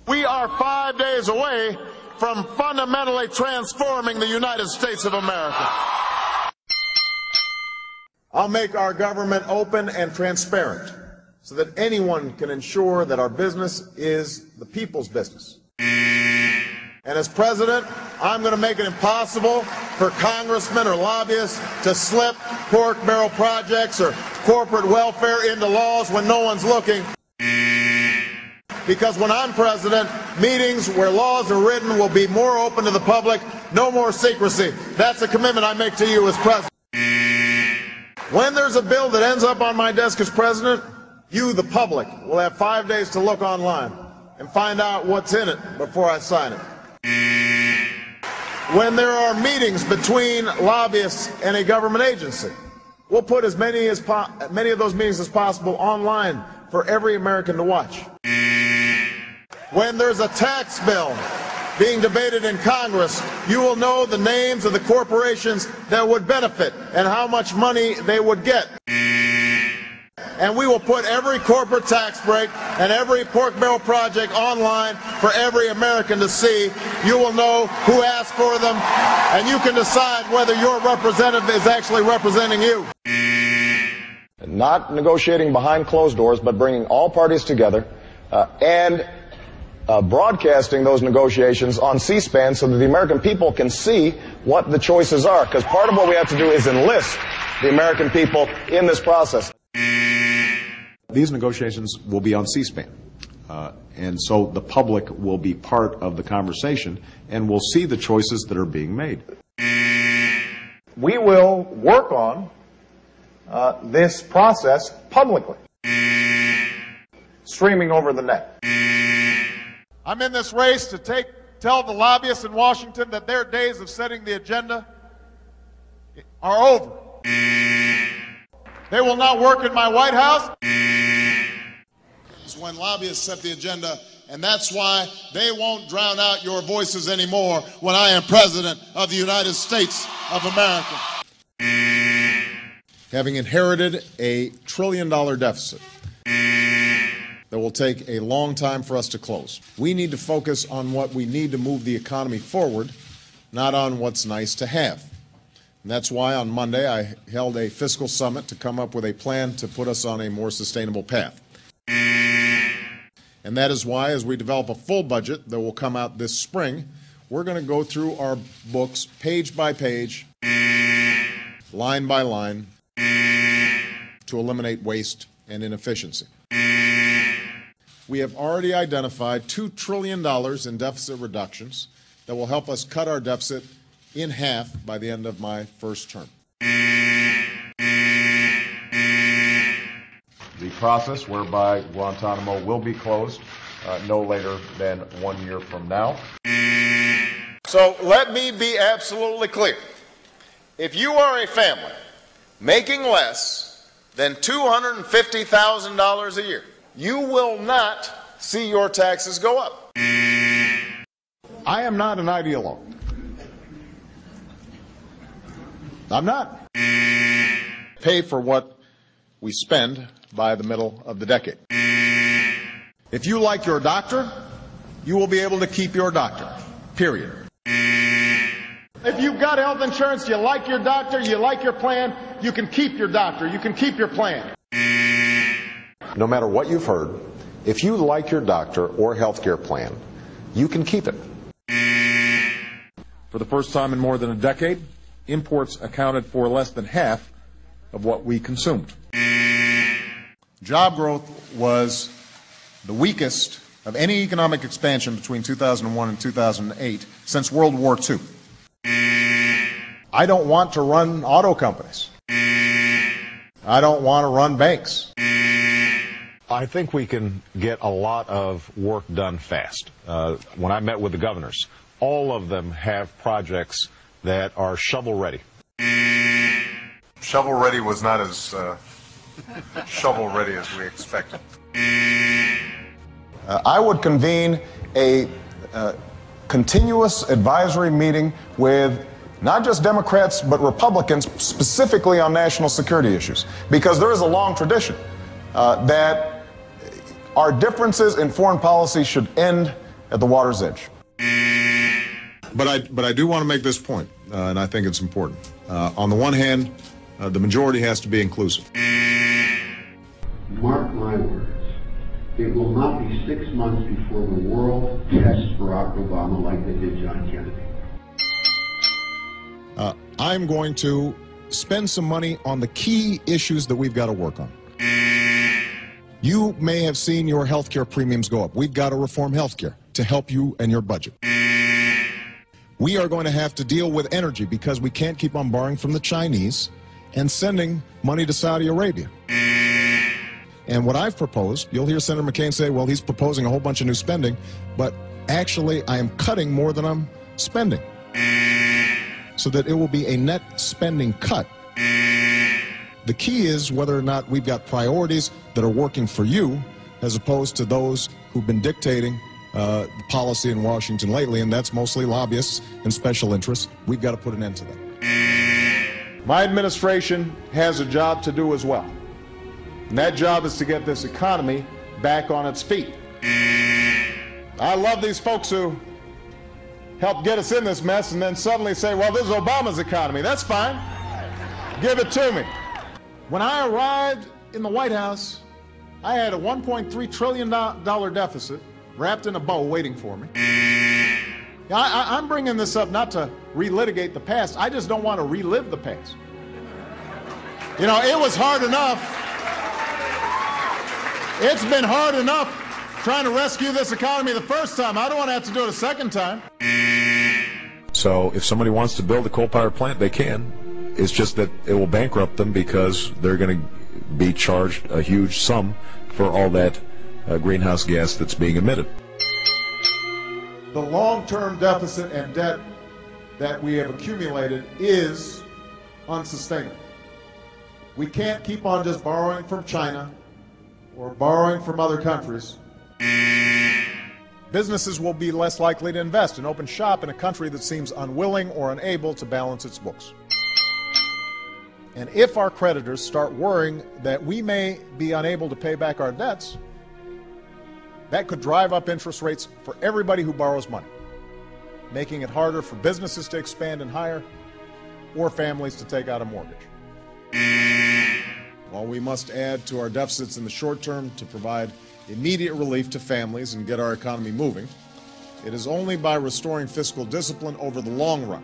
We are 5 days away from fundamentally transforming the United States of America. I'll make our government open and transparent so that anyone can ensure that our business is the people's business. And as president, I'm going to make it impossible for congressmen or lobbyists to slip pork barrel projects or corporate welfare into laws when no one's looking. Because when I'm president, meetings where laws are written will be more open to the public, no more secrecy. That's a commitment I make to you as president. When there's a bill that ends up on my desk as president, you, the public, will have 5 days to look online and find out what's in it before I sign it. When there are meetings between lobbyists and a government agency, we'll put as many of those meetings as possible online for every American to watch. When there's a tax bill being debated in Congress, you will know the names of the corporations that would benefit and how much money they would get. And we will put every corporate tax break and every pork barrel project online for every American to see. You will know who asked for them, and you can decide whether your representative is actually representing you. Not negotiating behind closed doors, but bringing all parties together and broadcasting those negotiations on C-SPAN so that the American people can see what the choices are. Because part of what we have to do is enlist the American people in this process. These negotiations will be on C-SPAN, and so the public will be part of the conversation and will see the choices that are being made. We will work on this process publicly, streaming over the net. I'm in this race to tell the lobbyists in Washington that their days of setting the agenda are over. They will not work in my White House. It's when lobbyists set the agenda, and that's why they won't drown out your voices anymore when I am President of the United States of America. Having inherited a $1 trillion deficit that will take a long time for us to close, we need to focus on what we need to move the economy forward, not on what's nice to have. And that's why on Monday I held a fiscal summit to come up with a plan to put us on a more sustainable path. And that is why, as we develop a full budget that will come out this spring, we're going to go through our books page by page, line by line, to eliminate waste and inefficiency. We have already identified $2 trillion in deficit reductions that will help us cut our deficit in half by the end of my first term. The process whereby Guantanamo will be closed no later than 1 year from now. So let me be absolutely clear. If you are a family making less than $250,000 a year, you will not see your taxes go up. I am not an ideologue. I'm not. Pay for what we spend by the middle of the decade. If you like your doctor, you will be able to keep your doctor, period. If you've got health insurance, you like your doctor, you like your plan, you can keep your doctor, you can keep your plan. No matter what you've heard, if you like your doctor or health care plan, you can keep it. For the first time in more than a decade, imports accounted for less than half of what we consumed. Job growth was the weakest of any economic expansion between 2001 and 2008 since World War II. I don't want to run auto companies. I don't want to run banks. I think we can get a lot of work done fast. When I met with the governors, all of them have projects that are shovel-ready. Shovel-ready was not as shovel-ready as we expected. I would convene a continuous advisory meeting with not just Democrats but Republicans, specifically on national security issues, because there is a long tradition that our differences in foreign policy should end at the water's edge. But I do want to make this point, and I think it's important. On the one hand, the majority has to be inclusive. Mark my words, it will not be 6 months before the world tests Barack Obama like they did John Kennedy. I'm going to spend some money on the key issues that we've got to work on. You may have seen your health care premiums go up. We've got to reform health care to help you and your budget. We are going to have to deal with energy because we can't keep on borrowing from the Chinese and sending money to Saudi Arabia. And what I've proposed, you'll hear Senator McCain say, well, he's proposing a whole bunch of new spending, but actually I am cutting more than I'm spending, so that it will be a net spending cut. The key is whether or not we've got priorities that are working for you as opposed to those who've been dictating the policy in Washington lately, and that's mostly lobbyists and special interests. We've got to put an end to that. My administration has a job to do as well. And that job is to get this economy back on its feet. I love these folks who helped get us in this mess and then suddenly say, well, this is Obama's economy. That's fine. Give it to me. When I arrived in the White House, I had a $1.3 trillion deficit wrapped in a bow waiting for me. I'm bringing this up not to relitigate the past. I just don't want to relive the past. You know, it was hard enough. It's been hard enough trying to rescue this economy the first time. I don't want to have to do it a second time. So if somebody wants to build a coal-powered plant, they can. It's just that it will bankrupt them because they're going to be charged a huge sum for all that greenhouse gas that's being emitted. The long-term deficit and debt that we have accumulated is unsustainable. We can't keep on just borrowing from China or borrowing from other countries. Businesses will be less likely to invest and open shop in a country that seems unwilling or unable to balance its books. And if our creditors start worrying that we may be unable to pay back our debts, that could drive up interest rates for everybody who borrows money, making it harder for businesses to expand and hire or families to take out a mortgage. While we must add to our deficits in the short term to provide immediate relief to families and get our economy moving, it is only by restoring fiscal discipline over the long run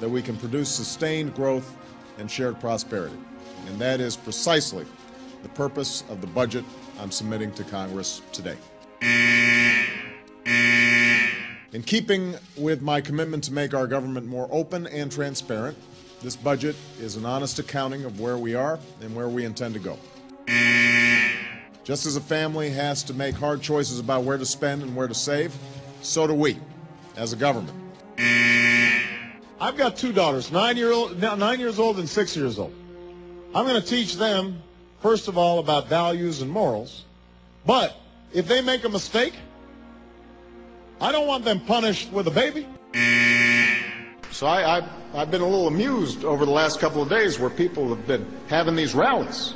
that we can produce sustained growth and shared prosperity. And that is precisely the purpose of the budget I'm submitting to Congress today. In keeping with my commitment to make our government more open and transparent, this budget is an honest accounting of where we are and where we intend to go. Just as a family has to make hard choices about where to spend and where to save, so do we, as a government. I've got two daughters, 9 years old and 6 years old. I'm going to teach them, first of all, about values and morals. But if they make a mistake, I don't want them punished with a baby. So I've been a little amused over the last couple of days where people have been having these rallies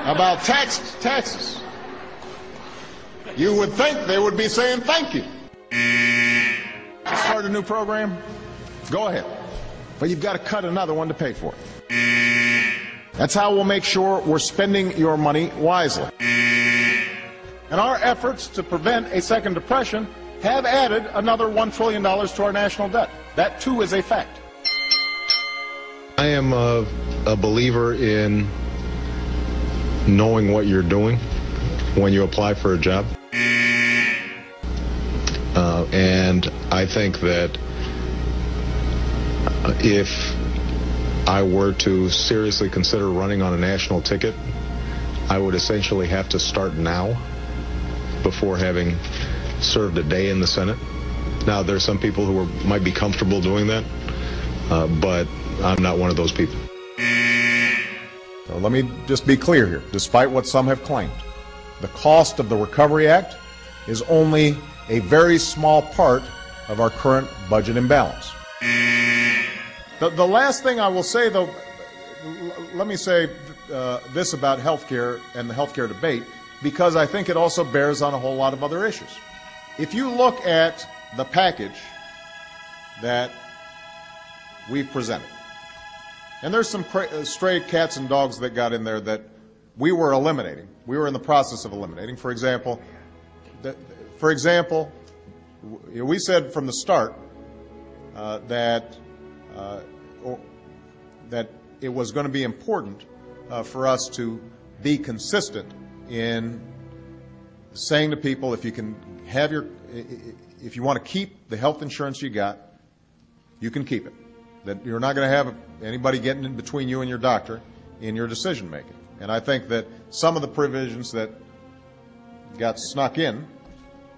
about taxes. You would think they would be saying thank you. Start a new program? Go ahead. But you've got to cut another one to pay for it. That's how we'll make sure we're spending your money wisely. And our efforts to prevent a second depression have added another $1 trillion to our national debt. That, too, is a fact. I am a believer in knowing what you're doing when you apply for a job. And I think that if I were to seriously consider running on a national ticket, I would essentially have to start now before having served a day in the Senate. Now, there's some people who might be comfortable doing that, but I'm not one of those people. So let me just be clear here. Despite what some have claimed, the cost of the Recovery Act is only a very small part of our current budget imbalance. The last thing I will say, though, let me say this about health care and the health care debate, because I think it also bears on a whole lot of other issues. If you look at the package that we've presented, and there's some stray cats and dogs that got in there that we were eliminating. We were in the process of eliminating. For example, we said from the start that it was going to be important for us to be consistent in saying to people, if you want to keep the health insurance you got, you can keep it. That you're not going to have anybody getting in between you and your doctor in your decision making. And I think that some of the provisions that got snuck in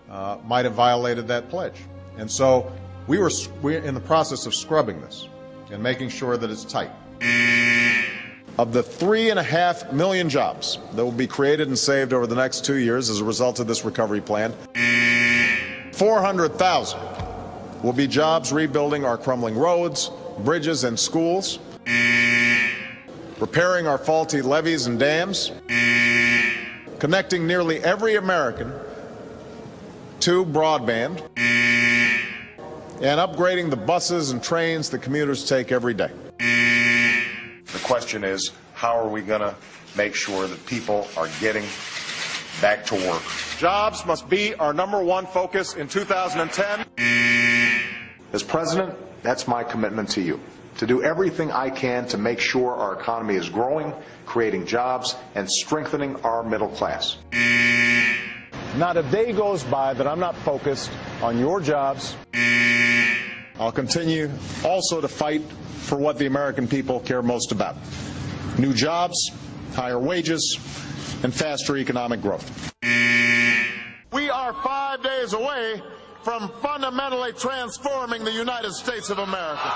might have violated that pledge. And so we're in the process of scrubbing this and making sure that it's tight. Of the 3.5 million jobs that will be created and saved over the next 2 years as a result of this recovery plan, 400,000 will be jobs rebuilding our crumbling roads, bridges, and schools, repairing our faulty levees and dams, connecting nearly every American to broadband, and upgrading the buses and trains that commuters take every day. The question is, how are we going to make sure that people are getting back to work? Jobs must be our #1 focus in 2010. As president, that's my commitment to you, to do everything I can to make sure our economy is growing, creating jobs, and strengthening our middle class. Not a day goes by that I'm not focused on your jobs. I'll continue also to fight for what the American people care most about: new jobs, higher wages, and faster economic growth. We are 5 days away from fundamentally transforming the United States of America.